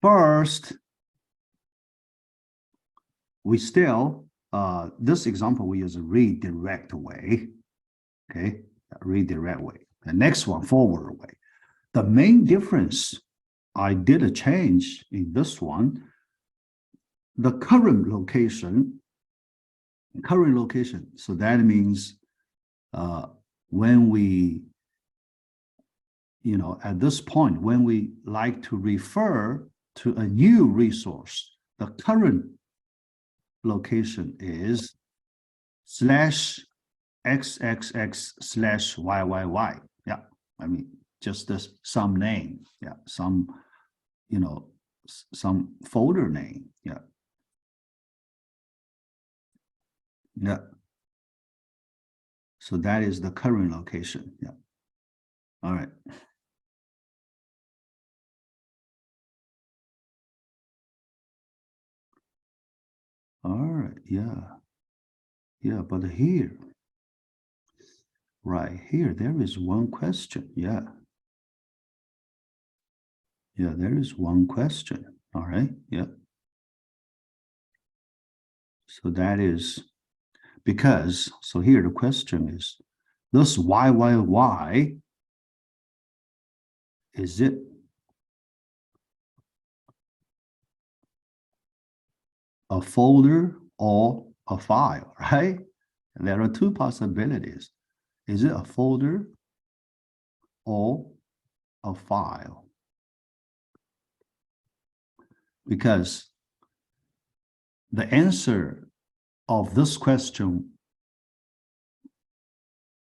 First, we still, this example, we use a redirect way. Okay, redirect way. The next one, forward way. The main difference, I did a change in this one. The current location. So that means when we, at this point, when we like to refer to a new resource, the current location is /xxx/YYY. Yeah, I mean, just this, some name. Yeah, some folder name. Yeah. Yeah. So that is the current location. Yeah. All right. All right. Yeah. Yeah. But here, right here, there is one question. Yeah. Yeah. There is one question. All right. Yeah. So that is because, so here the question is, this YYY, is it a folder or a file, right? And there are two possibilities. Is it a folder or a file? Because the answer of this question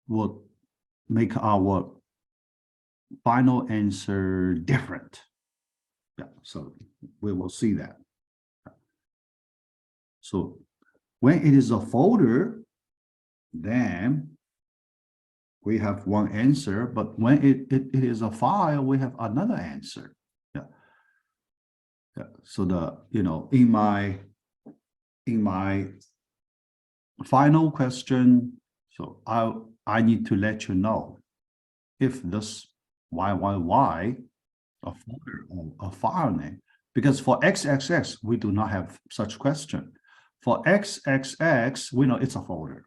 would make our final answer different. Yeah, so we will see that. So when it is a folder, then we have one answer, but when it is a file, we have another answer. Yeah. Yeah. So the, in my final question, so I need to let you know if this YYY a folder or a file name, because for XXX we do not have such question. For XXX we know it's a folder,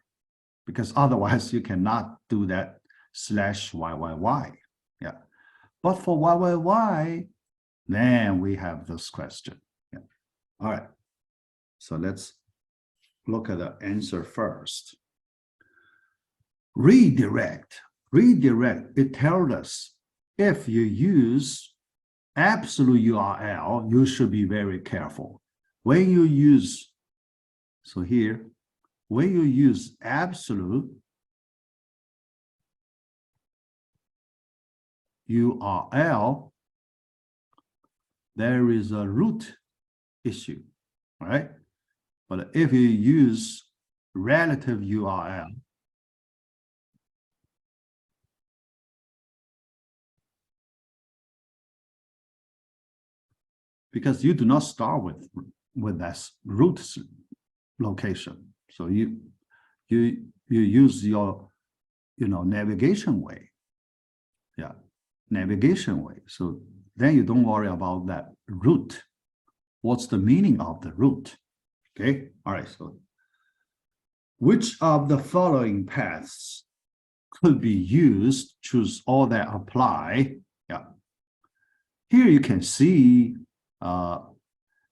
because otherwise you cannot do that /YYY. Yeah, but for YYY, then we have this question. Yeah. All right. So let's look at the answer first. Redirect. Redirect, it tells us if you use absolute URL, you should be very careful. When you use, so here, when you use absolute URL, there is a root issue, right? But if you use relative URL, because you do not start with that root location, so you use your navigation way. Yeah, navigation way. So then you don't worry about that root. What's the meaning of the root? Okay. All right. So which of the following paths could be used? Choose all that apply. Yeah. Here you can see A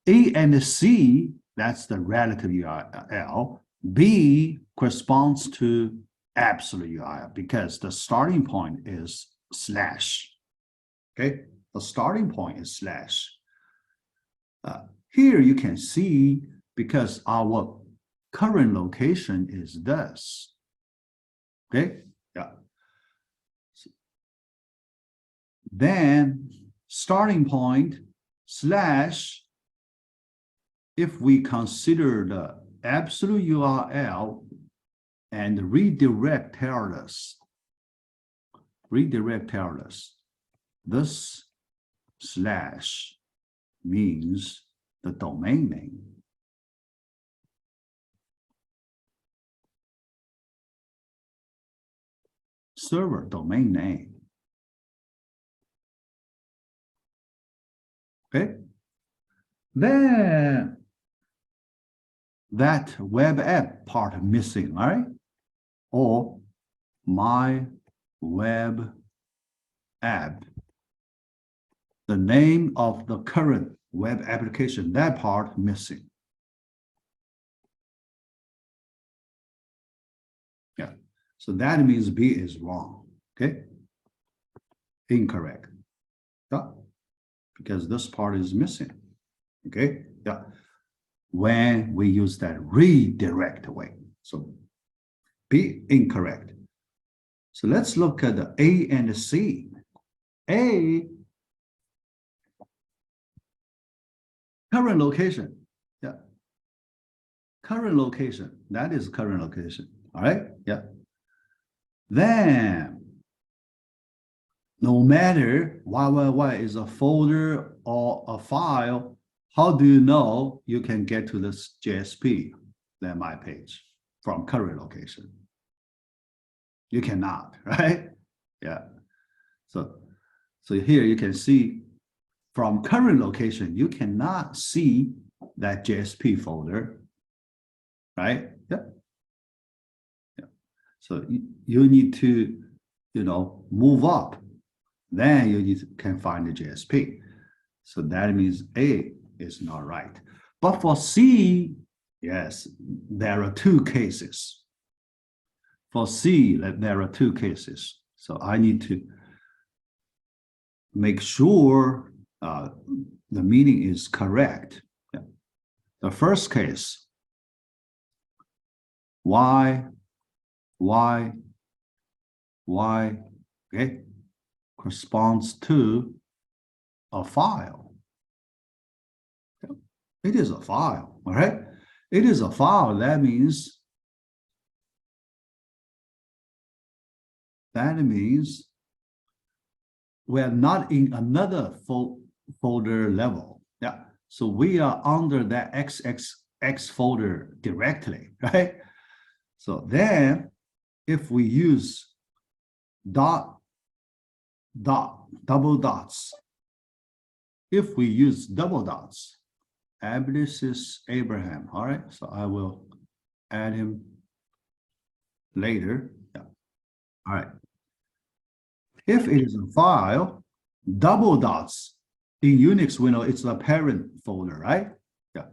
and C, that's the relative URL. B corresponds to absolute URL because the starting point is /. Okay, the starting point is /. Here you can see, because our current location is this. Okay, yeah. Then starting point /, if we consider the absolute URL and redirect tells us, this / means the domain name. Server domain name. Okay, then that web app part missing, right? Or my web app, the name of the current web application, that part missing. Yeah, so that means B is wrong, okay? Incorrect, yeah, because this part is missing, okay? Yeah, when we use that redirect way. So B incorrect. So let's look at the A and C. A, current location, yeah. Current location, that is current location, all right, yeah. Then, no matter YYY is a folder or a file, how do you know you can get to this JSP, then my page, from current location? You cannot, right? Yeah. So here you can see from current location, you cannot see that JSP folder, right? Yeah. Yeah. So you need to, move up. Then you can find the JSP. So that means A is not right. But for C, yes, there are two cases. For C, there are two cases. So I need to make sure the meaning is correct. Yeah. The first case, Y, okay, corresponds to a file. It is a file, all right? It is a file, that means we're not in another folder level. Yeah, so we are under that XXX folder directly, right? So then if we use double dots, if we use double dots, this is Abraham, all right? So I will add him later. Yeah. All right. If it is a file, double dots, in Unix, we know it's a parent folder, right? Yeah.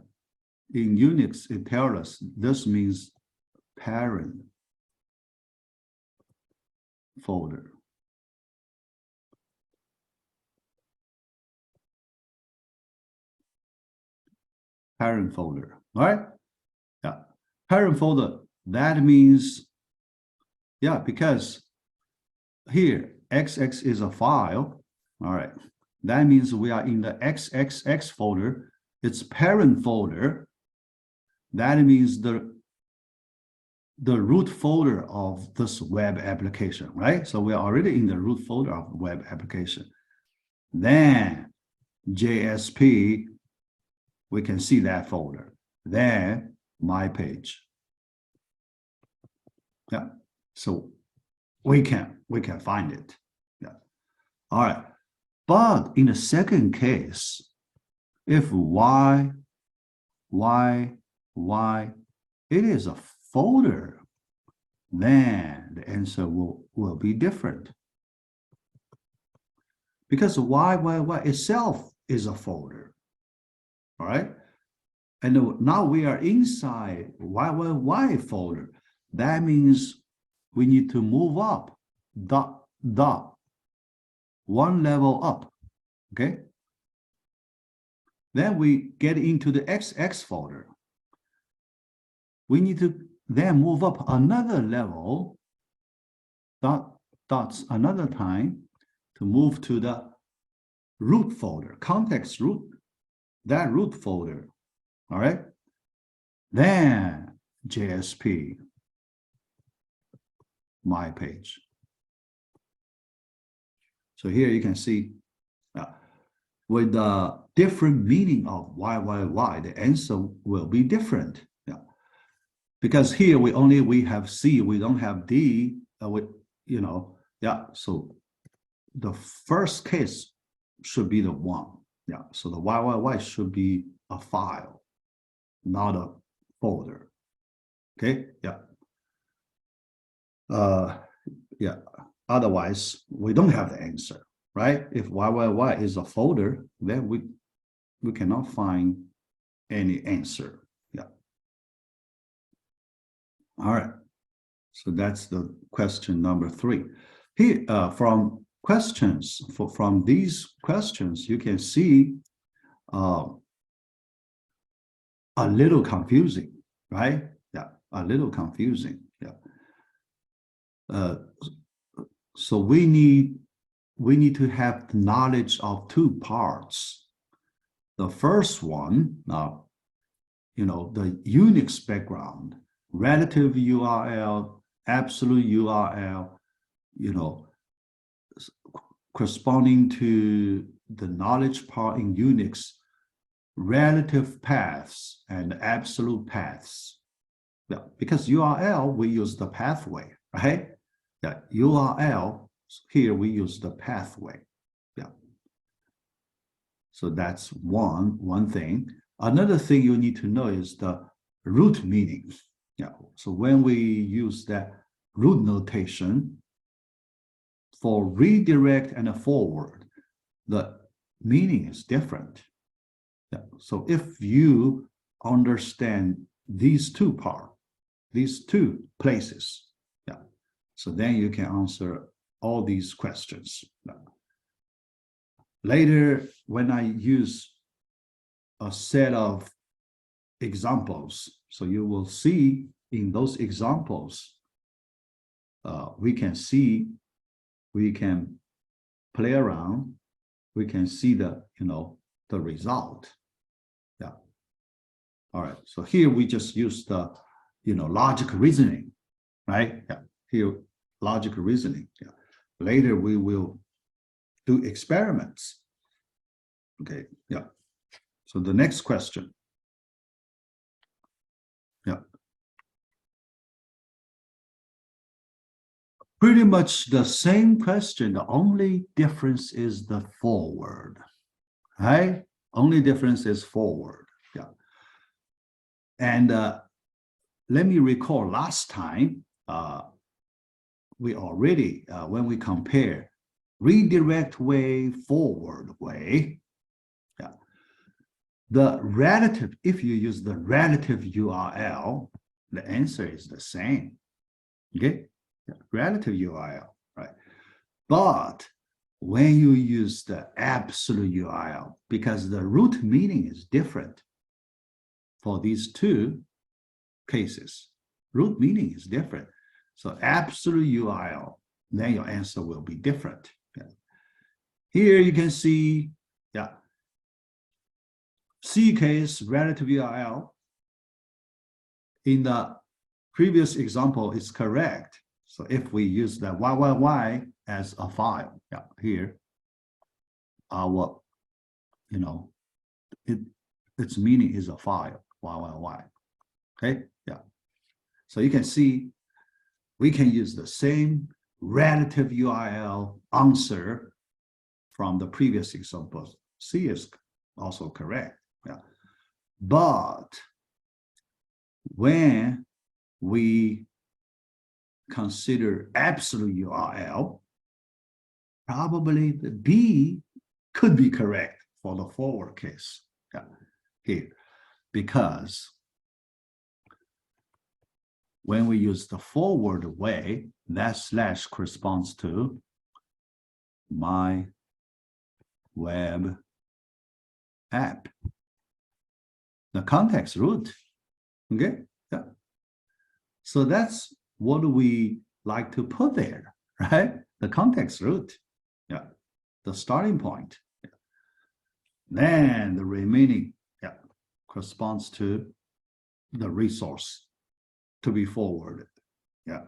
In Unix, it tells us this means parent folder. Parent folder, all right? Yeah. Parent folder, that means, yeah, because here, XX is a file, all right? That means we are in the XXX folder. It's parent folder. That means the root folder of this web application, right? So we're already in the root folder of the web application. Then JSP, we can see that folder. Then my page. Yeah, so we can find it. Yeah, all right. But in the second case, if Y, it is a folder, then the answer will be different. Because Y itself is a folder, all right? And now we are inside Y folder. That means we need to move up, one level up, okay? Then we get into the XX folder. We need to then move up another level, dots another time to move to the root folder, context root, that root folder, all right? Then JSP, my page. So here you can see with the different meaning of Y, the answer will be different. Yeah. Because here we have C, we don't have D, yeah. So the first case should be the one. Yeah, so the YYY should be a file, not a folder. Okay, yeah. Yeah, otherwise we don't have the answer, right? If YYY is a folder, then we cannot find any answer. Yeah. All right. So that's the question number 3. Here, from questions, from these questions, you can see a little confusing, right? Yeah, a little confusing. Yeah. So we need to have knowledge of 2 parts. The first one, you know, the Unix background, relative URL, absolute URL, you know, corresponding to the knowledge part in Unix, relative paths and absolute paths. Yeah, because URL, we use the pathway, right? Yeah, URL, here we use the pathway. Yeah. So that's one thing. Another thing you need to know is the root meaning. Yeah. So when we use that root notation for redirect and forward, the meaning is different. Yeah. So if you understand these 2 parts, these 2 places, yeah, so then you can answer all these questions. Yeah. Later, when I use a set of examples, so you will see in those examples, we can see, we can play around, we can see the, you know, the result. Yeah. All right. So here we just use the, you know, logic reasoning, right? Yeah. Here, logic reasoning. Yeah. Later we will do experiments. Okay. Yeah. So the next question. Yeah. Pretty much the same question. The only difference is the forward, right? Only difference is forward. Yeah. And let me recall last time, we already, when we compare redirect way, forward way, yeah, the relative, if you use the relative URL, the answer is the same. Okay, yeah, relative URL, right? But when you use the absolute URL, because the root meaning is different for these 2 cases, root meaning is different. So absolute URL, then your answer will be different. Yeah. Here you can see, yeah, C case relative URL in the previous example is correct. So if we use the YYY as a file, yeah, here, our, you know, its meaning is a file, YYY. Okay, yeah. So you can see we can use the same relative URL answer from the previous examples. C is also correct. Yeah. But when we consider absolute URL, probably the B could be correct for the forward case. Yeah. Here, because when we use the forward way, that slash corresponds to my web app, the context root. Okay, yeah. So that's what we like to put there, right? The context root, yeah, the starting point. Yeah. Then the remaining, yeah, corresponds to the resource to be forwarded. Yeah.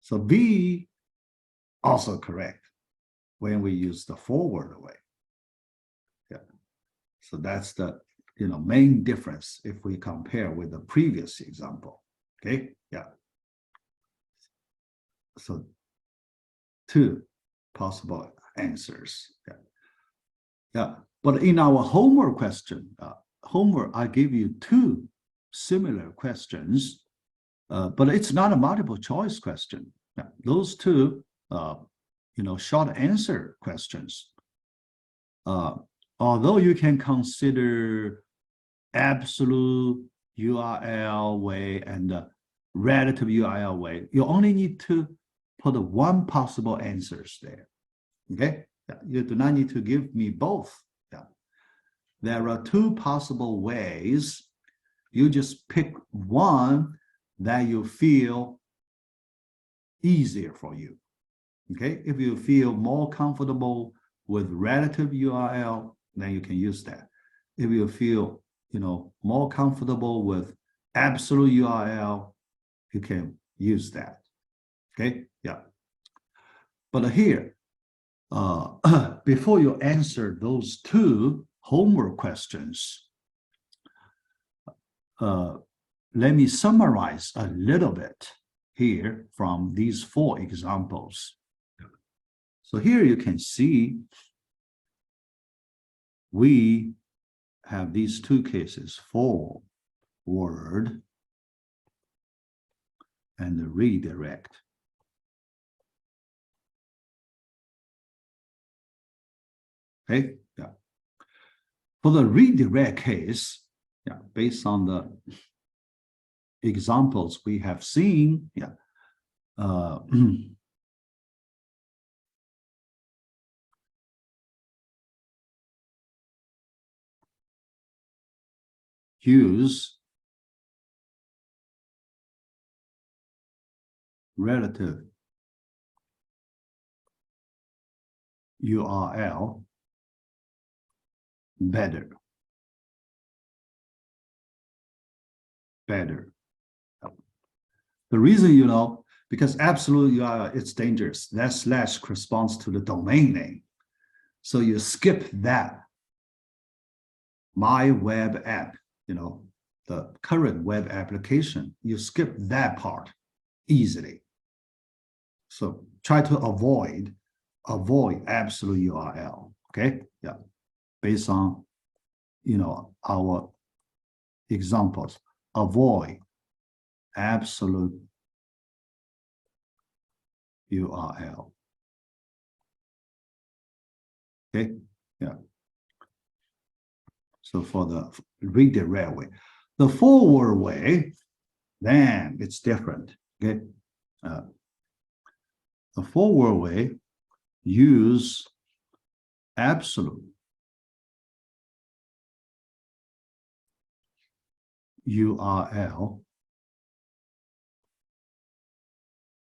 So B also correct when we use the forward way. Yeah. So that's the, you know, main difference if we compare with the previous example. Okay. Yeah. So 2 possible answers. Yeah. Yeah. But in our homework question, I give you two similar questions, but it's not a multiple choice question. Those two, short answer questions. Although you can consider absolute URL way and relative URL way, you only need to put one possible answers there. Okay, you do not need to give me both. There are two possible ways. You just pick one that you feel easier for you. Okay, if you feel more comfortable with relative URL, then you can use that. If you feel more comfortable with absolute URL, you can use that. Okay, yeah. But here, before you answer those two homework questions, let me summarize a little bit here from these four examples. So here you can see we have these two cases, forward and redirect. Okay, yeah. For the redirect case, based on the examples we have seen, use relative URL better. The reason, because absolute URL, it's dangerous. That slash corresponds to the domain name. So you skip that. My web app, the current web application, you skip that part easily. So try to avoid absolute URL. Okay, yeah, based on our examples, avoid absolute URL. Okay, yeah. So for the redirect way, the forward way, then it's different. Okay, the forward way use absolute URL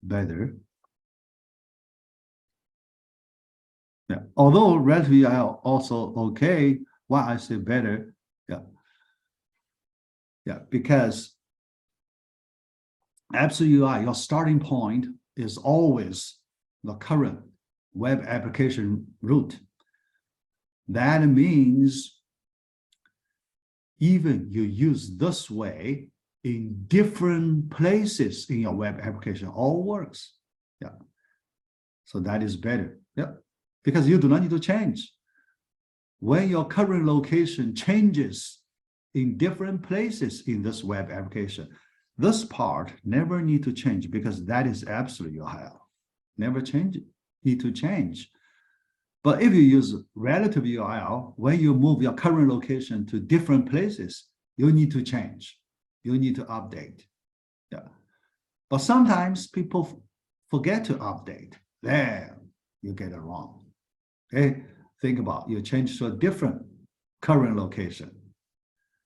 better. Yeah, although relative URL also okay. Why I say better? Yeah, because absolute URL, your starting point is always the current web application root. That means even you use this way in different places in your web application, all works. Yeah. So that is better. Yeah. Because you do not need to change. When your current location changes in different places in this web application, this part never need to change because that is absolute URL. Never need to change. But if you use relative URL, when you move your current location to different places, you need to change. You need to update. Yeah. But sometimes people forget to update. There, you get it wrong. Okay. Think about you change to a different current location.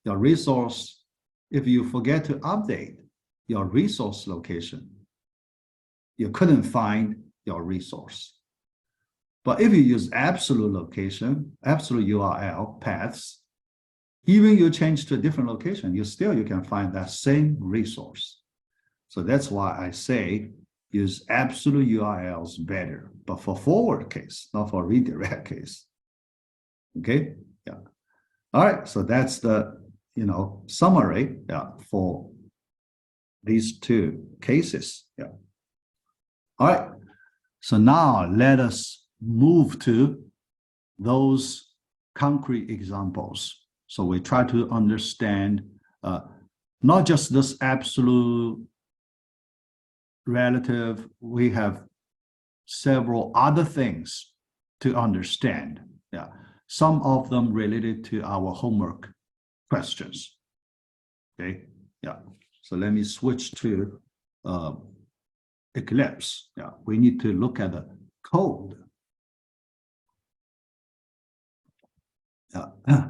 Your resource, if you forget to update your resource location, you couldn't find your resource. But if you use absolute location, absolute URL paths, even you change to a different location, you can find that same resource. So that's why I say use absolute URLs better, but for forward case, not for redirect case. Okay, yeah. All right, so that's the summary for these two cases. Yeah. All right, so now let us move to those concrete examples. So we try to understand not just this absolute relative, we have several other things to understand. Yeah, some of them related to our homework questions. Okay, yeah. So let me switch to Eclipse. Yeah, we need to look at the code. Yeah.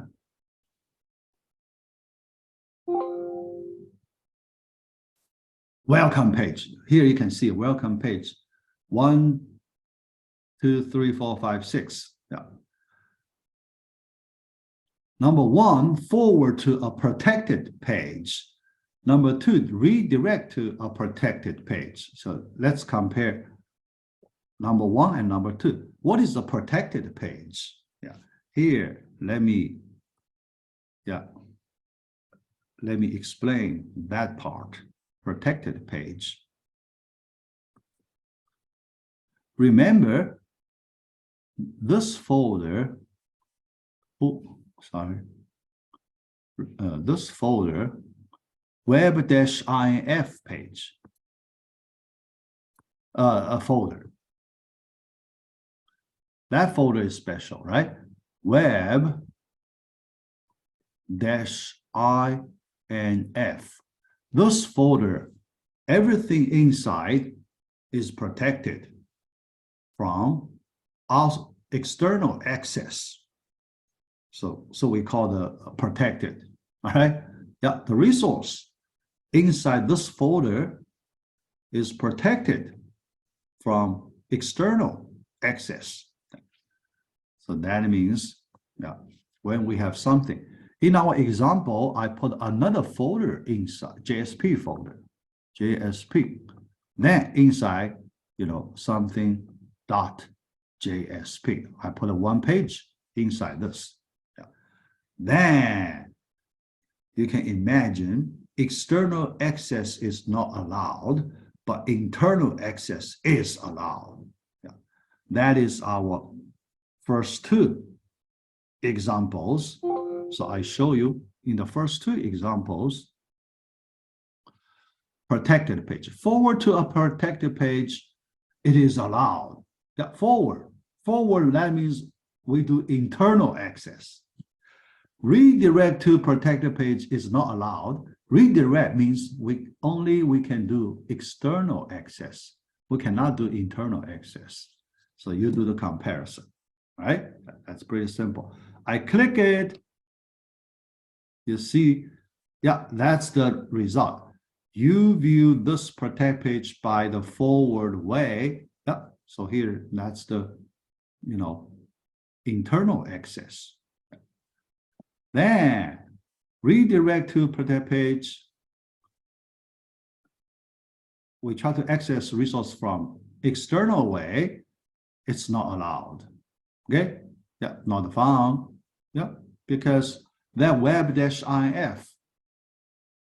Welcome page. Here you can see a welcome page. 1, 2, 3, 4, 5, 6. Yeah. Number 1, forward to a protected page. Number 2, redirect to a protected page. So let's compare number 1 and number 2. What is a protected page? Yeah. Here, let me explain that part. Protected page. Remember, this folder, this folder, web-inf page, a folder. That folder is special, right? Web-inf. This folder, everything inside is protected from external access. So we call the protected. All right. Yeah, the resource inside this folder is protected from external access. So that means, yeah, when we have something. In our example, I put another folder inside, JSP folder, JSP. Then inside, something .jsp. I put a one page inside this. Yeah. Then you can imagine external access is not allowed, but internal access is allowed. Yeah. That is our first two examples. So I show you in the first two examples, protected page. Forward to a protected page, it is allowed. That forward, that means we do internal access. Redirect to protected page is not allowed. Redirect means we can do external access. We cannot do internal access. So you do the comparison, right? That's pretty simple. I click it. You see, yeah, that's the result. You view this protect page by the forward way. Yeah, so here, that's the, internal access. Then redirect to protect page. We try to access resource from external way. It's not allowed. Okay, yeah, not found. Yeah, because that web-inf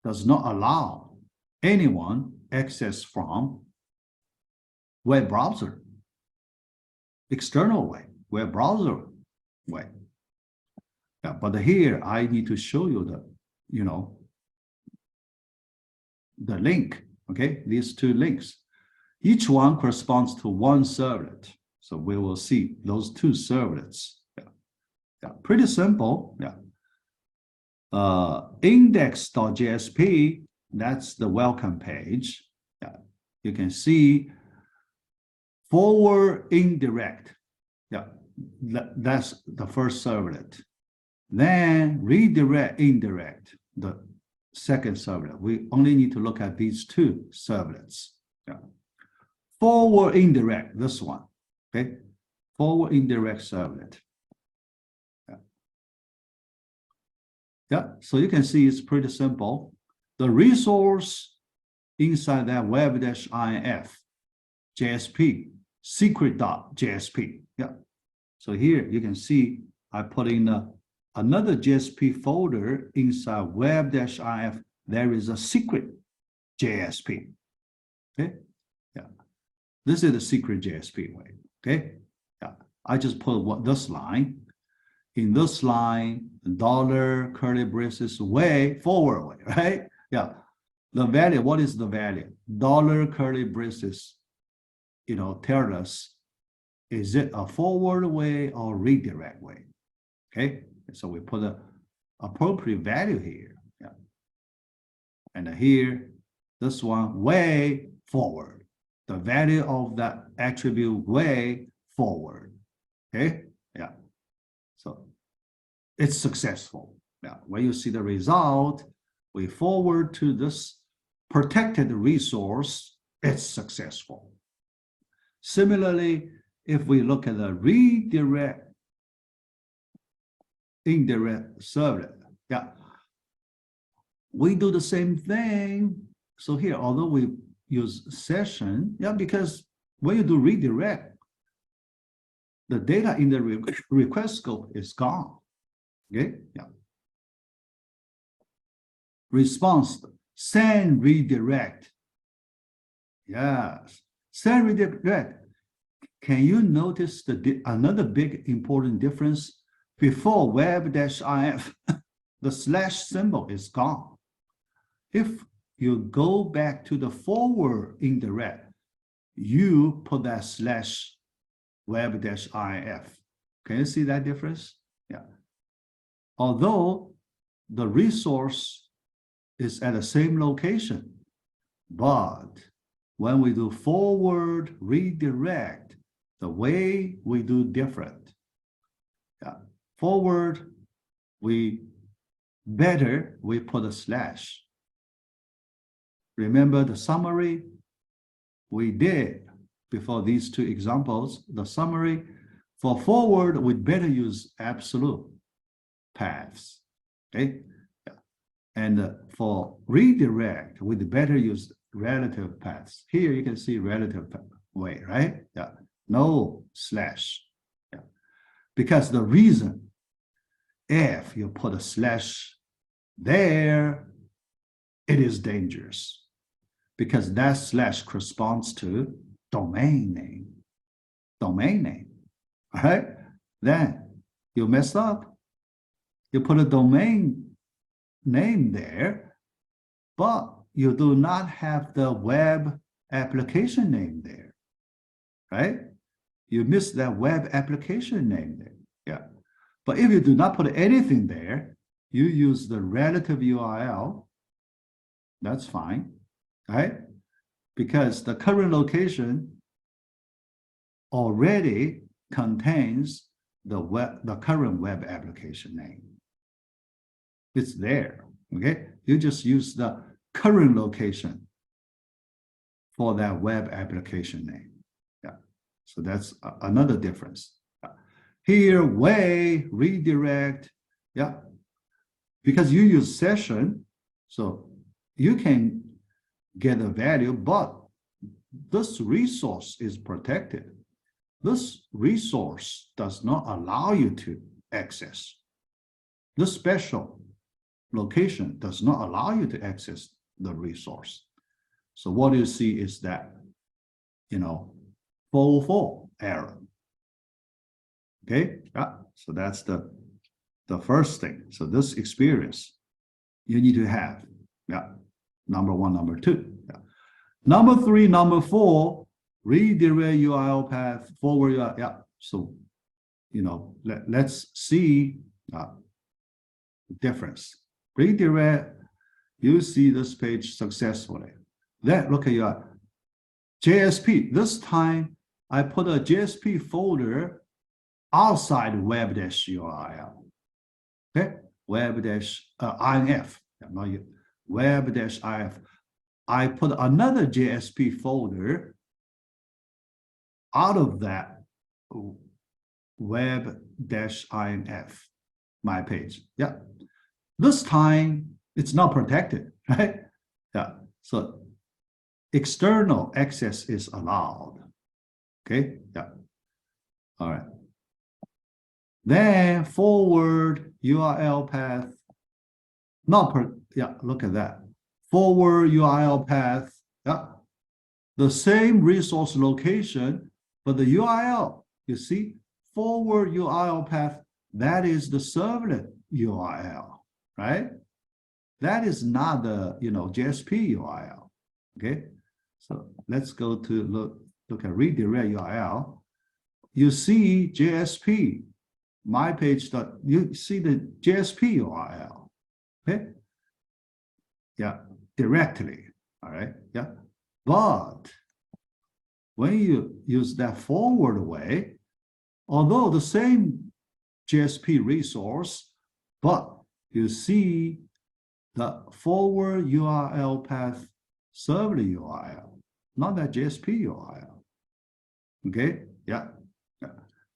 does not allow anyone access from web browser, external way, web browser way. Yeah, but here I need to show you the link. Okay, these two links. Each one corresponds to one servlet. So we will see those two servlets. Yeah, pretty simple. Yeah. Index.jsp, that's the welcome page. Yeah. You can see forward indirect. Yeah, that's the first servlet. Then redirect indirect, the second servlet. We only need to look at these two servlets. Yeah. Forward indirect, this one. Okay, forward indirect servlet. Yeah, so you can see it's pretty simple. The resource inside that web-inf JSP, secret.jsp. Yeah, so here you can see I put in another JSP folder inside web-inf. There is a secret JSP. Okay, yeah, this is the secret JSP way. Okay, yeah, I just put this line. in this line, dollar curly braces way forward way, right? Yeah. The value, what is the value? Dollar curly braces, tell us, is it a forward way or redirect way? Okay. So we put an appropriate value here. Yeah. And here, this one way forward. The value of that attribute way forward. Okay. Yeah. So it's successful. Now, when you see the result, we forward to this protected resource, it's successful. Similarly, if we look at the redirect indirect servlet, yeah, we do the same thing. So here, although we use session, yeah, because when you do redirect, the data in the request scope is gone. Okay, yeah. Response, send redirect. Yes, send redirect. Can you notice another big important difference? Before web-if, the slash symbol is gone. If you go back to the forward indirect, you put that slash web-if. Can you see that difference? Yeah. Although the resource is at the same location, but when we do forward redirect, the way we do different. Yeah. Forward, we put a slash. Remember the summary we did before these two examples, the summary for forward, we'd better use absolute paths. Okay. Yeah. And for redirect, we'd better use relative paths. Here you can see relative way, right? Yeah. No slash. Yeah. Because the reason, if you put a slash there, it is dangerous because that slash corresponds to domain name. Domain name. All right? Then you mess up. You put a domain name there, but you do not have the web application name there. Right? You miss that web application name there. Yeah. But if you do not put anything there, you use the relative URL, that's fine, right? Because the current location already contains the current web application name. It's there, okay? You just use the current location for that web application name. Yeah, so that's another difference. Here, way, redirect, yeah, because you use session, so you can get a value, but this resource is protected. This resource does not allow you to access. This special location does not allow you to access the resource. So what you see is that, 404 error. Okay, yeah. So that's the first thing. So this experience you need to have. Yeah, number one, number two. Yeah. Number three, number four, redirect URL path forward URL. Yeah. So, let's see the difference. Redirect, you see this page successfully. Then look at your JSP. This time I put a JSP folder outside web-URL. Okay, web-inf. Web-inf. I put another JSP folder out of that web-inf, my page. Yeah. This time it's not protected, right? Yeah. So external access is allowed. Okay. Yeah. All right. Then forward URL path. Look at that. Forward URL path. Yeah. The same resource location, but the URL, you see, forward URL path that is the servlet URL, right? That is not the, JSP URL, okay? So let's go to look at redirect URL. You see JSP, my page. You see the JSP URL, okay? Yeah, directly, all right, yeah. But when you use that forward way, although the same JSP resource, but you see the forward URL path servlet URL, not that JSP URL. Okay, yeah.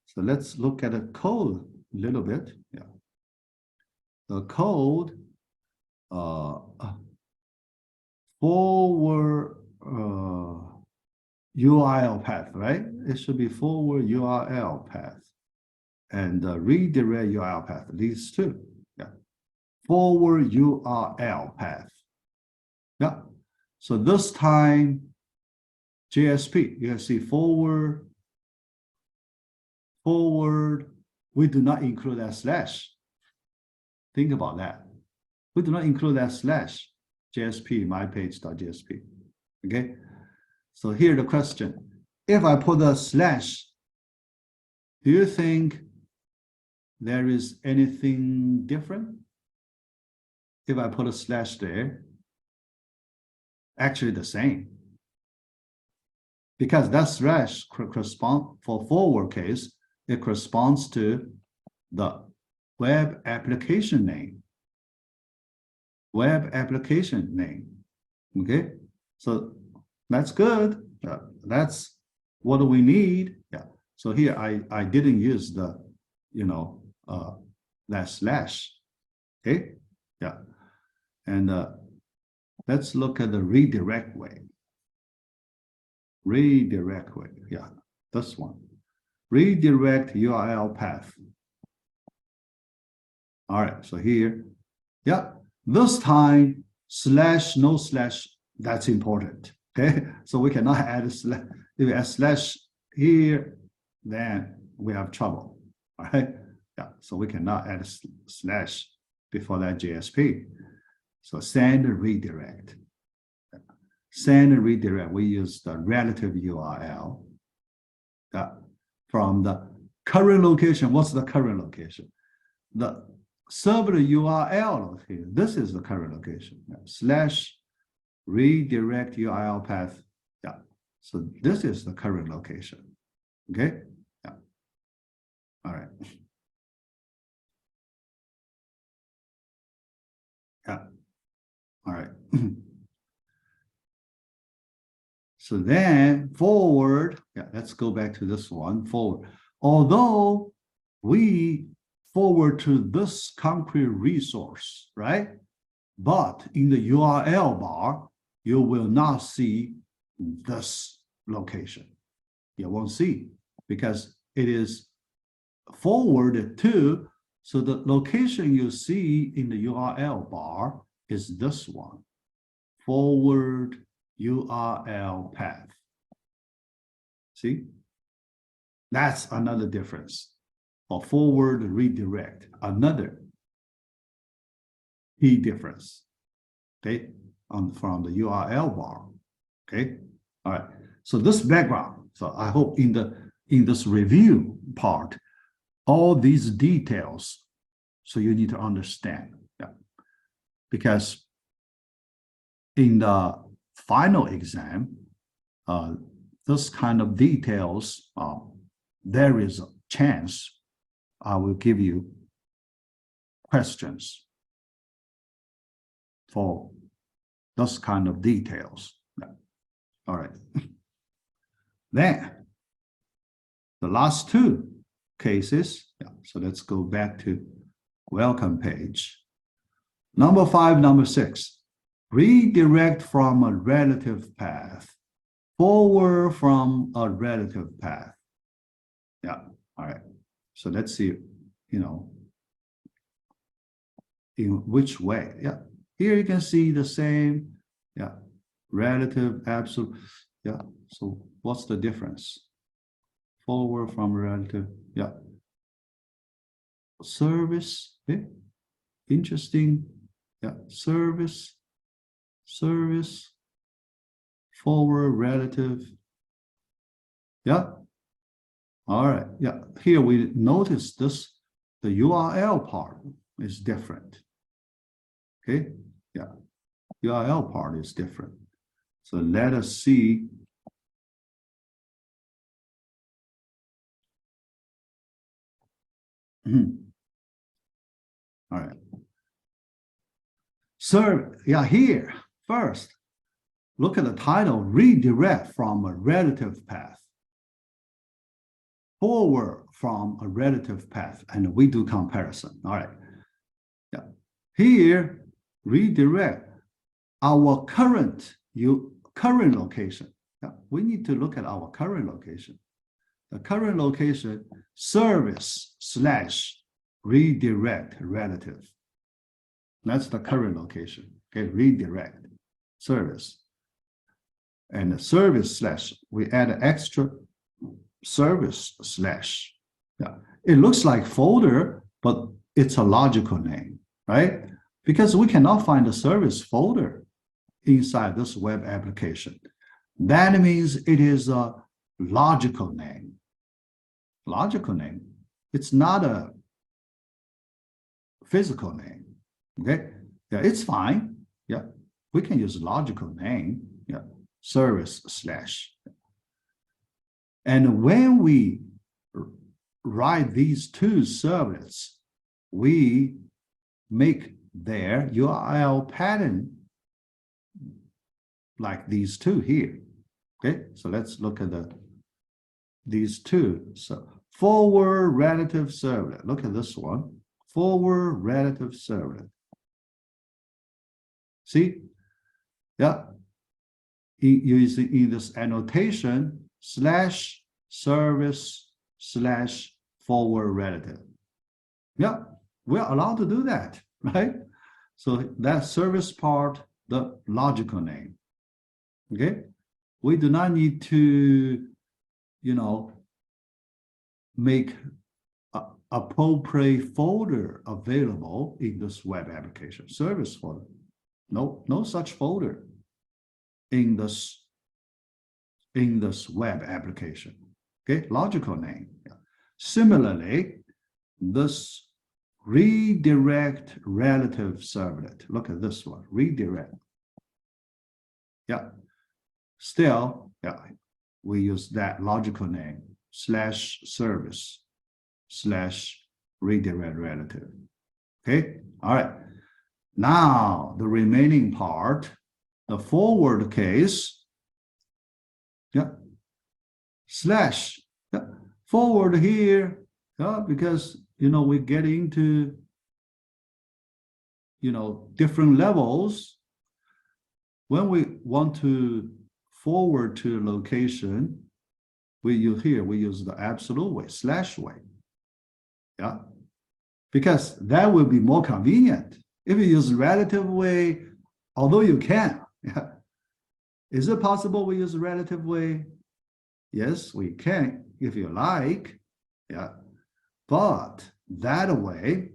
So let's look at the code a little bit. Yeah. The code forward URL path, right? It should be forward URL path and redirect URL path, these two. Yeah. Forward URL path. Yeah. So this time, JSP, you can see forward, we do not include that slash. Think about that. We do not include that slash, JSP, mypage.jsp. Okay. So here the question, if I put a slash, do you think there is anything different? If I put a slash there, actually the same. Because that slash corresponds, for forward case, it corresponds to the web application name. Web application name. Okay, so that's good. That's what we need. Yeah. So here I didn't use the, that slash. Okay. Yeah. And let's look at the redirect way. Redirect way. Yeah, this one. Redirect URL path. All right. So here, yeah, this time slash, no slash. That's important. Okay, so we cannot add a slash. If we add slash here, then we have trouble. All right, yeah, so we cannot add a slash before that JSP. So send redirect. Send redirect, we use the relative URL from the current location. What's the current location? The servlet URL location. This is the current location. Slash redirect URL path. Yeah. So this is the current location. Okay. Yeah. All right. Yeah. All right. So then forward. Yeah. Let's go back to this one. Forward. Although we forward to this concrete resource, right? But in the URL bar, you will not see this location. You won't see because it is forwarded to, so the location you see in the URL bar is this one, forward URL path. See? That's another difference. Or forward redirect, another key difference. Okay, from the URL bar. Okay, all right. So this background. So I hope in this review part, all these details. So you need to understand. Yeah, because in the final exam, this kind of details, there is a chance I will give you questions for those kind of details. All right. Then the last two cases. Yeah. So let's go back to welcome page. Number 5, number 6. Redirect from a relative path. Forward from a relative path. Yeah. All right. So let's see, in which way. Yeah. Here you can see the same, yeah, relative, absolute, yeah. So what's the difference? Forward from relative, yeah. service, okay? Interesting, yeah, service, forward relative, yeah. All right, yeah, here we notice this, the URL part is different, okay, yeah, URL part is different. So let us see. All right. So, yeah, here, first, look at the title, redirect from a relative path. Forward from a relative path, and we do comparison. All right. Yeah. Here, redirect our current location. Yeah. We need to look at our current location. The current location, service / redirect relative. That's the current location. Okay, redirect service. And the service / we add an extra service /. Yeah, it looks like folder, but it's a logical name, right? Because we cannot find a service folder inside this web application. That means it is a logical name. Logical name. It's not a physical name. Okay. Yeah, it's fine. Yeah, we can use logical name. Yeah, service /. And when we write these two servlets, we make their URL pattern like these two here. Okay, so let's look at these two. So forward relative servlet. Look at this one. Forward relative servlet. See? Yeah. In this annotation, /service / forward relative. Yeah, we're allowed to do that, right? So that service part, the logical name. Okay, we do not need to, make appropriate folder available in this web application service folder. No such folder in this web application. Okay, logical name. Yeah. Similarly, this redirect relative servlet. Look at this one, redirect. Yeah, still, yeah, we use that logical name /service / redirect relative. Okay, all right. Now the remaining part, the forward case, yeah, / yeah, forward here, yeah, because we get into different levels. When we want to forward to a location, we use the absolute way, /way. Yeah, because that will be more convenient. If you use relative way, although you can, yeah. Is it possible we use relative way? Yes, we can, if you like, yeah. But that way,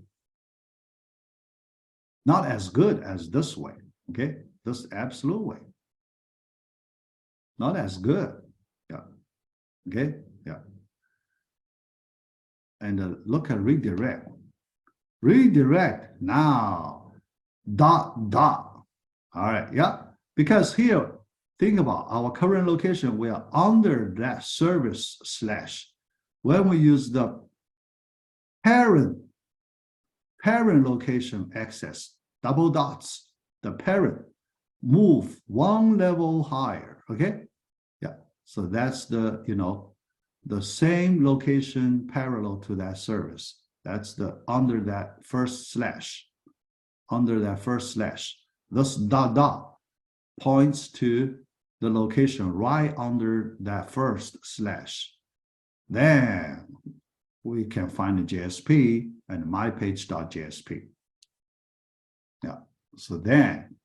not as good as this way, okay? This absolute way. Not as good, yeah, okay, yeah. And look at redirect. Redirect now, dot. All right, yeah, because here, think about our current location, we are under that service /. When we use the parent location access, double dots, the parent, move one level higher, okay? Yeah, so that's the, the same location parallel to that service. That's the under that first /. This dot points to the location right under that first /. Then we can find the JSP and mypage.jsp. Yeah, so then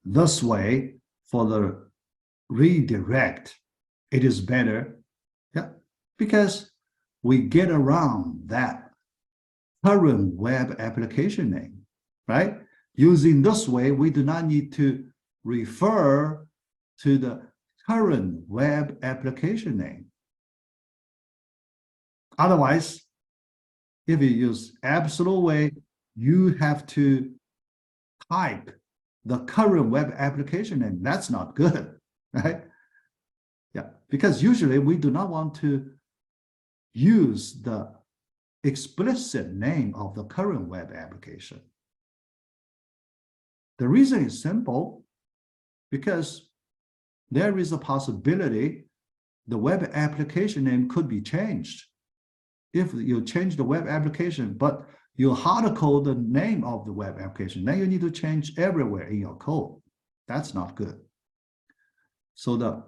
this way for the redirect, it is better, yeah, because we get around that current web application name, right? Using this way, we do not need to refer to the current web application name. Otherwise, if you use absolute way, you have to type the current web application name. That's not good, right? Yeah, because usually we do not want to use the explicit name of the current web application. The reason is simple, because there is a possibility the web application name could be changed. If you change the web application, but you hard code the name of the web application, then you need to change everywhere in your code. That's not good. So the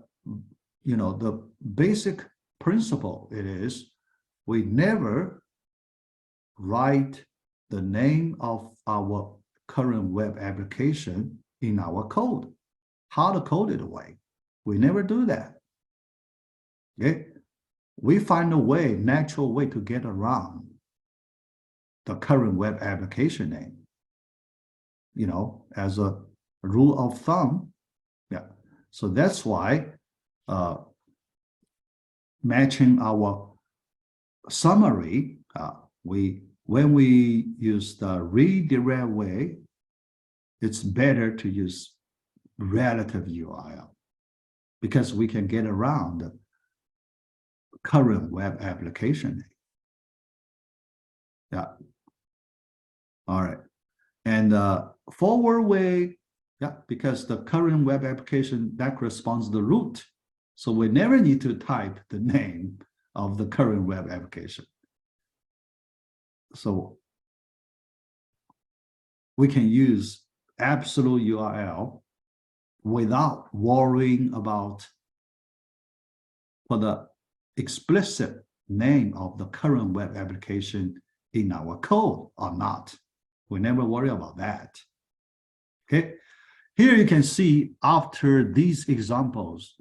basic principle it is, we never write the name of our current web application in our code, hard-coded way. We never do that. Okay, we find a way, natural way to get around the current web application name. You know, as a rule of thumb, yeah. So that's why matching our summary, when we use the redirect way, it's better to use relative URL because we can get around the current web application name. Yeah. All right. And forward way, yeah, because the current web application that corresponds to the root. So we never need to type the name of the current web application. So we can use absolute URL without worrying about for the explicit name of the current web application in our code or not. We never worry about that. Okay, here you can see after these examples,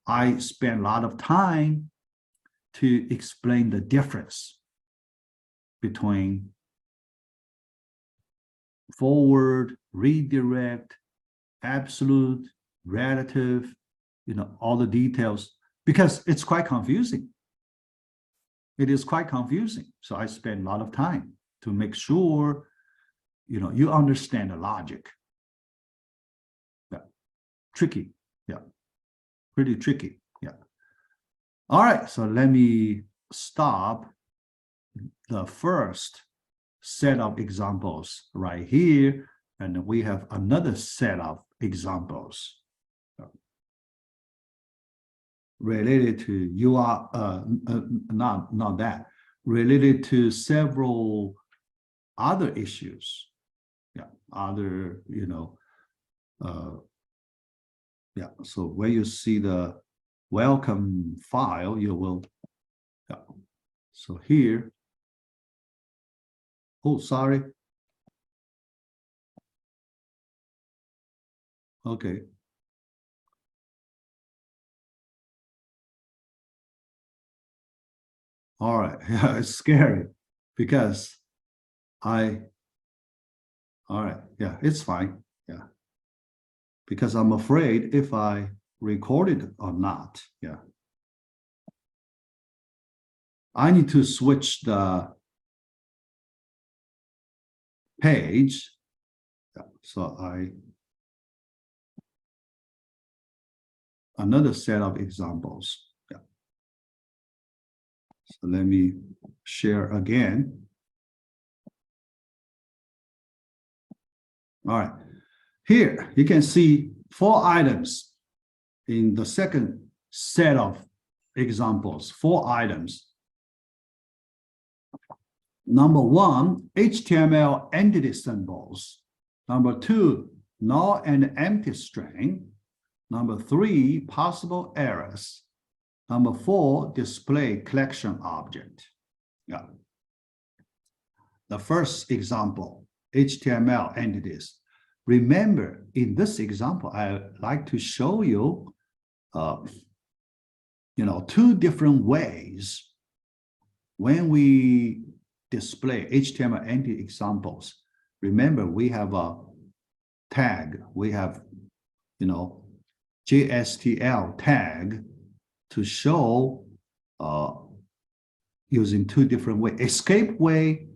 I spent a lot of time to explain the difference between forward, redirect, absolute, relative, all the details, because it's quite confusing. It is quite confusing. So I spent a lot of time to make sure, you understand the logic. Yeah, tricky. Yeah, pretty tricky. Yeah. All right, so let me stop the first set of examples right here, and we have another set of examples related to not that, related to several other issues. Yeah, other, yeah, so when you see the welcome file, you will, yeah. So here, oh, sorry. Okay. All right, yeah, it's scary because all right, yeah, it's fine, yeah. Because I'm afraid if I record it or not, yeah. I need to switch the page. Yeah, so another set of examples. Yeah. So let me share again. All right. Here you can see 4 items in the second set of examples, 4 items. Number 1, HTML entity symbols. Number 2, null and empty string. Number 3, possible errors. Number 4, display collection object. Yeah. The first example, HTML entities. Remember, in this example, I like to show you, 2 different ways when we display HTML entity examples. Remember, we have a tag, we have, JSTL tag to show using two different ways. Escape way,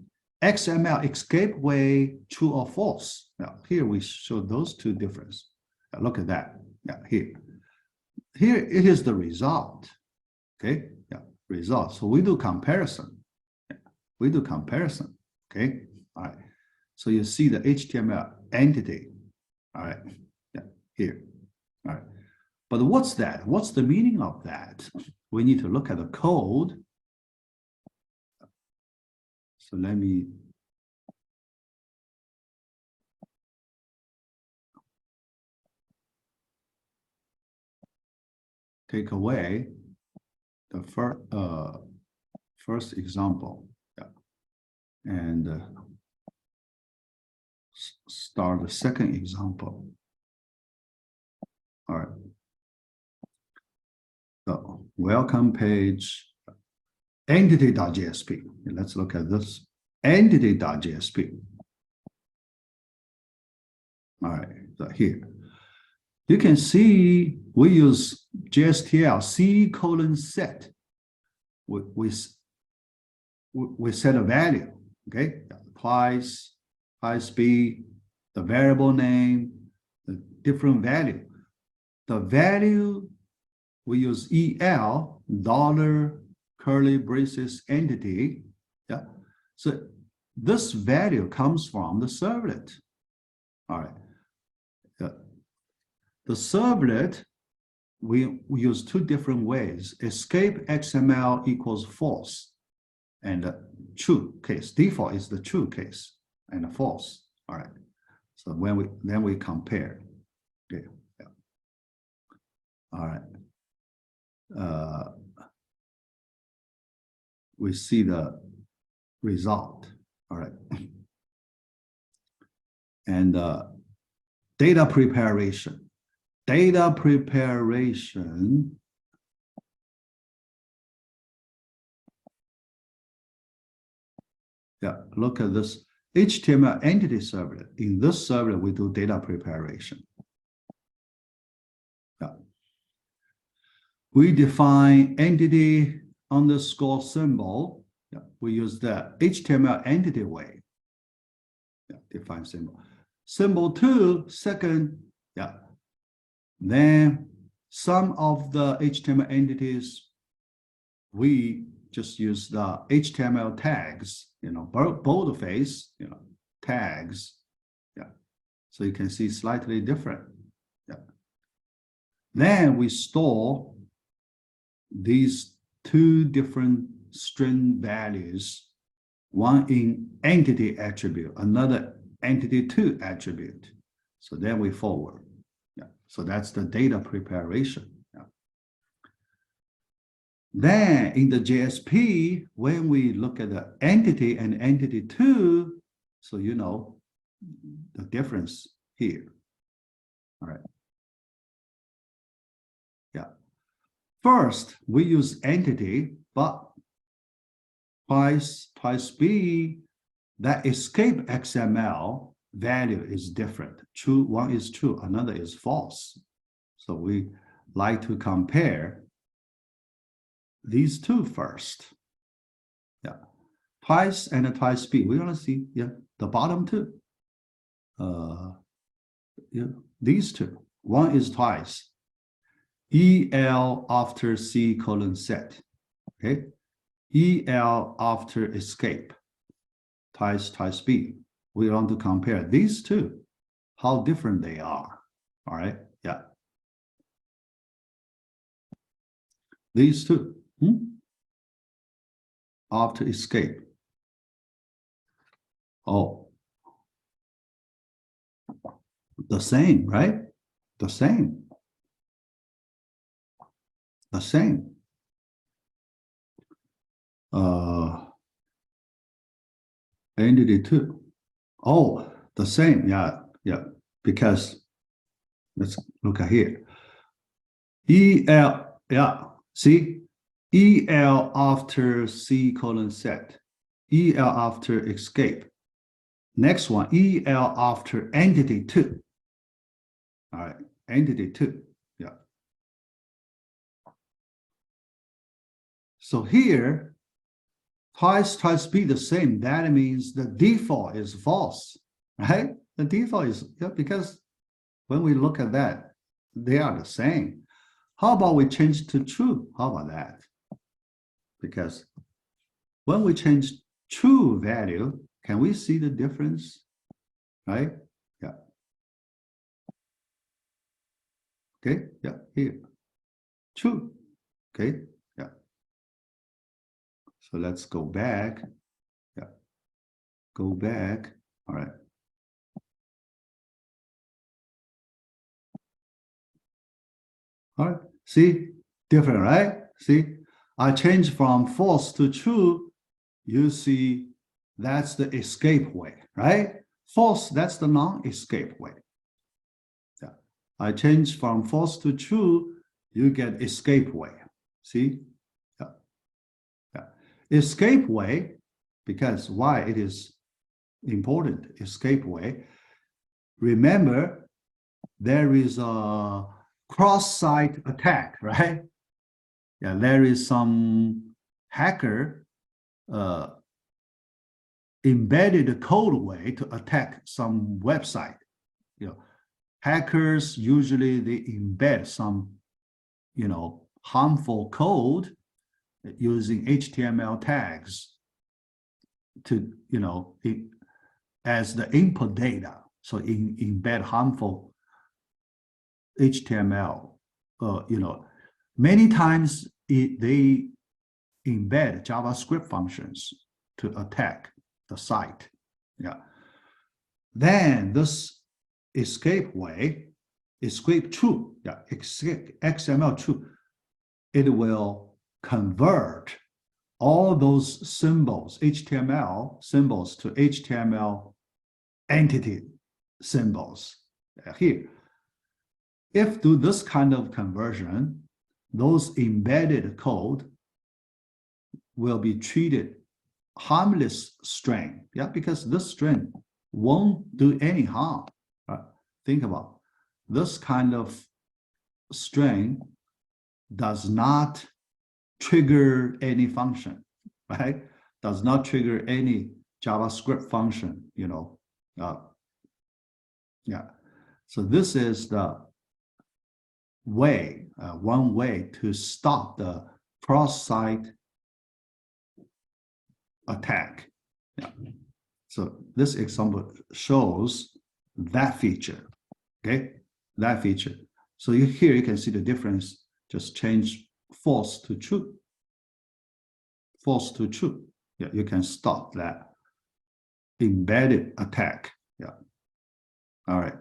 XML escape way, true or false. Now, here we show those two differences. Now, look at that. Yeah, here it is the result. Okay, yeah, result. So we do comparison. Yeah, we do comparison. Okay, all right. So you see the HTML entity. All right, yeah, here. All right. But what's that? What's the meaning of that? We need to look at the code. So let me take away the first example, yeah, and start the second example. All right. So welcome page, entity.jsp. Let's look at this entity.jsp. All right, so here you can see we use JSTL C:set. We set a value, okay? Price B, the variable name, the different value. The value we use EL, dollar, curly braces entity. Yeah. So this value comes from the servlet. All right. The servlet, we use two different ways. Escape XML equals false and true case. Default is the true case and false. All right. So when we compare. Okay. Yeah. All right. We see the result. All right. And data preparation. Data preparation. Yeah, look at this HTML entity servlet. In this servlet, we do data preparation. Yeah. We define entity underscore symbol. Yeah, we use the HTML entity way. Yeah, define symbol. Symbol 2, second, yeah. Then some of the HTML entities, we just use the HTML tags, boldface, tags. Yeah. So you can see slightly different. Yeah. Then we store these two different string values, one in entity attribute, another entity2 attribute. So then we forward. Yeah. So that's the data preparation. Yeah. Then in the JSP, when we look at the entity and entity2, so the difference here. All right. Yeah. First, we use entity, but twice B, that escape XML value is different. True, one is true, another is false. So we like to compare these two first. Yeah, twice and twice B. We want to see, yeah, the bottom two. Yeah, these two. One is twice. EL after C:set. Okay. EL after escape. Twice B. We want to compare these two, how different they are. All right. Yeah. These two. After escape. Oh. The same, right? The same. The same. Entity 2. Oh, the same. Yeah. Because let's look at here. EL, yeah. See, EL after C:set. EL after escape. Next one, EL after entity 2. All right, entity 2. Yeah. So here, twice be the same. That means the default is false, right? The default is, yeah, because when we look at that, they are the same. How about we change to true? How about that? Because when we change true value, can we see the difference? Right? Yeah. Okay. Yeah. Here. True. Okay. Yeah. So let's go back. Yeah. Go back. All right. All right. See? Different, right? See? I change from false to true. You see, that's the escape way, right? False, that's the non-escape way. Yeah. I change from false to true, you get escape way. See? Yeah. Yeah. Escape way, because why it is important, escape way. Remember, there is a cross-site attack, right? Yeah, there is some hacker embedded code way to attack some website. You know, hackers usually they embed some, you know, harmful code using HTML tags to, you know, as the input data. So embed harmful HTML. You know, many times they embed JavaScript functions to attack the site. Yeah. Then this escape way, escape true, yeah, XML true, it will convert all those symbols, HTML symbols, to HTML entity symbols. Here, if do this kind of conversion, those embedded code will be treated harmless string, yeah, because this string won't do any harm. Right? Think about this kind of string does not trigger any function, right? Does not trigger any JavaScript function, you know. Yeah. So this is the way, one way to stop the cross-site attack. Yeah. So this example shows that feature. Okay, that feature. So here you can see the difference. Just change false to true. False to true. Yeah, you can stop that embedded attack. Yeah. All right.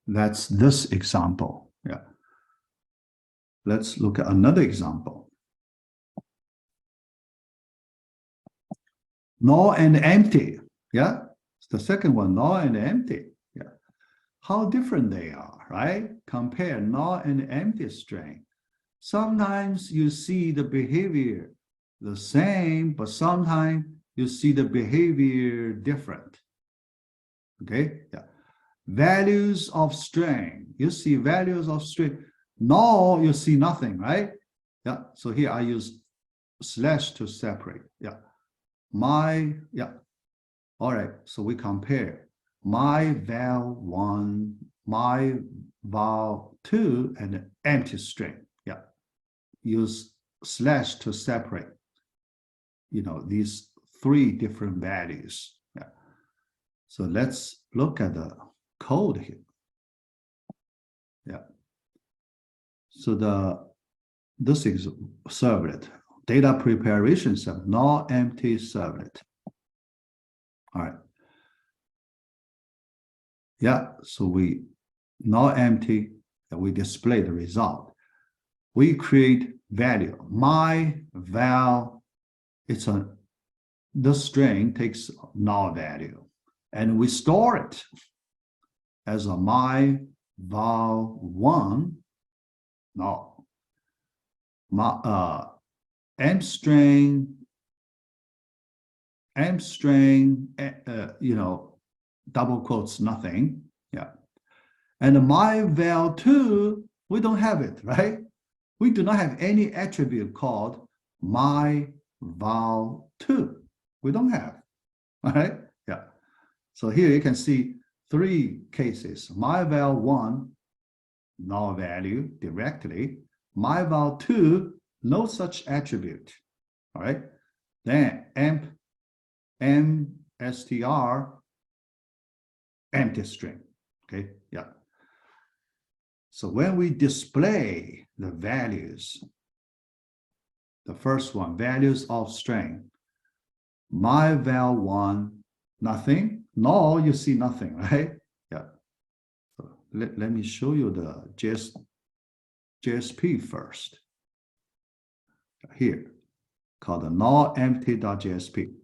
That's this example. Yeah. Let's look at another example. Null and empty. Yeah. It's the second one, null and empty. Yeah. How different they are, right? Compare null and empty string. Sometimes you see the behavior the same, but sometimes you see the behavior different. Okay. Yeah. Values of string. You see values of string. Null, you see nothing, right? Yeah. So here I use slash to separate. Yeah. Yeah. All right. So we compare my val1, my val2, and empty string. Yeah. Use slash to separate, you know, these three different values. Yeah. So let's look at the code here. Yeah. So this is servlet, data preparation servlet, null empty servlet. All right. Yeah. So we null empty, and we display the result. We create value. My val, the string takes null value, and we store it as a my val1 null. M string, double quotes, nothing. Yeah. And my val2, we don't have it, right? We do not have any attribute called my val2. We don't have, all right? Yeah. So here you can see 3 cases. My val1, null value directly. My val2, no such attribute, all right? Then mstr, empty string, okay? Yeah. So when we display the values, the first one, values of string, my val1, nothing, null, you see nothing, right? Yeah. So let me show you the JSP first. Here, called the null empty.jsp.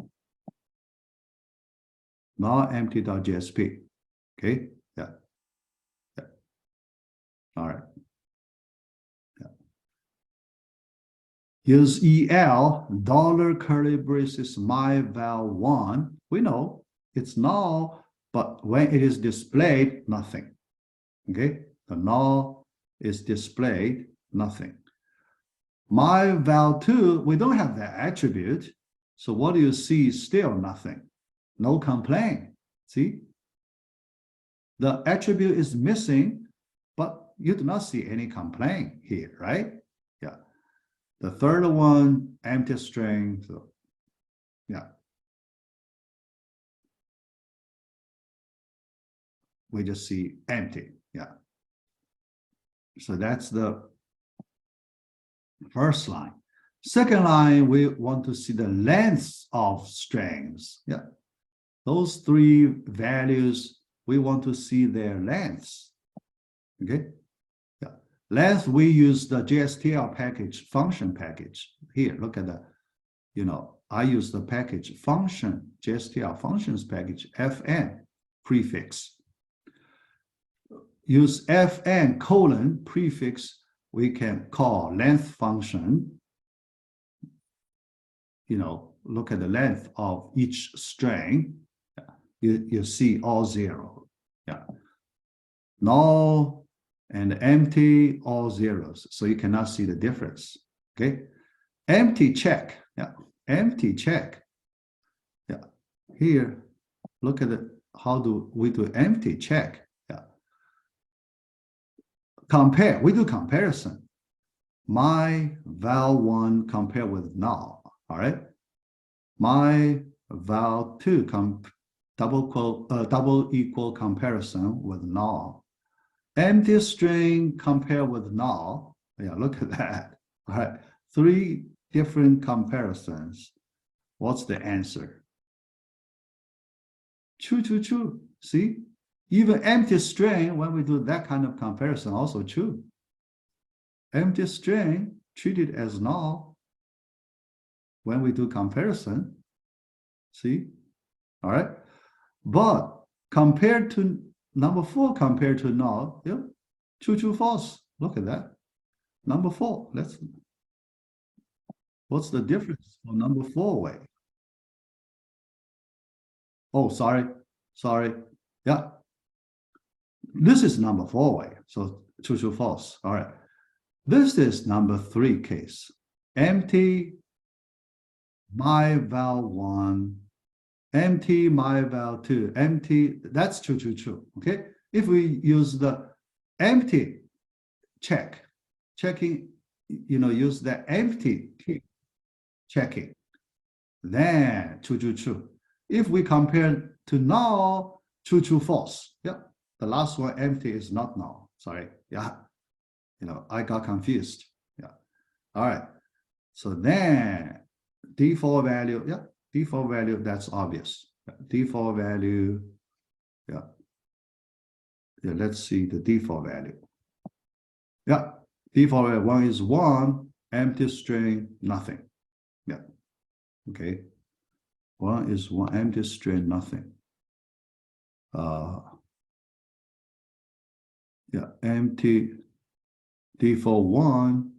Null empty.jsp. Okay, yeah. Yeah. All right. Yeah. Use EL, dollar curly braces, my val1. We know it's null, but when it is displayed, nothing. Okay, the null is displayed, nothing. My val2, we don't have that attribute. So what do you see? Still nothing. No complaint. See? The attribute is missing, but you do not see any complaint here, right? Yeah. The third one, empty string. So, yeah. We just see empty. Yeah. So that's the first line. Second line, we want to see the length of strings. Yeah. Those 3 values, we want to see their lengths. Okay. Yeah. Length, we use the JSTL package, function package. Here, look at the, I use the package function, JSTL functions package, fn prefix. Use fn colon prefix, we can call length function. Look at the length of each string. You see all 0. Yeah. Null and empty, all zeros. So you cannot see the difference. Okay. Empty check. Yeah. Empty check. Yeah. Here, look at it. How do we do empty check? Yeah. Compare. We do comparison. My val1 compare with null. All right. My val2 double equal comparison with null. Empty string compare with null. Yeah, look at that. All right. 3 different comparisons. What's the answer? True, true, true. See? Even empty string, when we do that kind of comparison, also true. Empty string treated as null when we do comparison. See? All right. But compared to number 4, compared to null, yeah, true, true, false. Look at that. Number 4. What's the difference for number 4 way? Oh, sorry. Yeah. This is number 4 way. So true, true, false. All right. This is number 3 case. Empty my val1, empty my val2, empty, that's true, true, true. Okay. If we use the empty checking, use the empty checking, then true, true, true. If we compare to null, true, true, false. Yeah. The last one, empty, is not null. Sorry. Yeah. I got confused. Yeah. All right. So then default value, yeah, default value, that's obvious. Default value, yeah. Yeah, let's see the default value. Yeah, default value 1 is 1, empty string, nothing. Yeah, okay. 1 is 1, empty string, nothing. Yeah, empty default 1.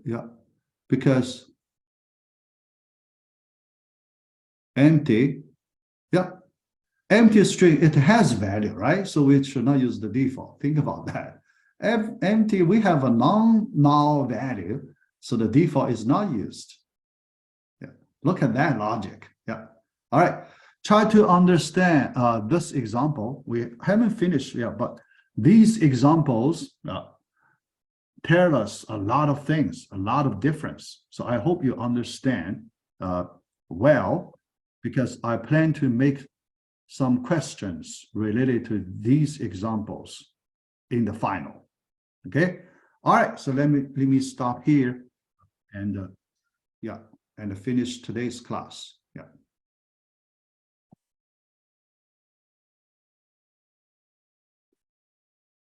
Yeah, because empty, yeah, empty string, it has value, right? So we should not use the default. Think about that. Empty, we have a non-null value, so the default is not used. Yeah, look at that logic. Yeah. All right. Try to understand this example. We haven't finished yet, but these examples tell us a lot of things, a lot of difference. So I hope you understand well, because I plan to make some questions related to these examples in the final. Okay. All right. So let me stop here and and finish today's class.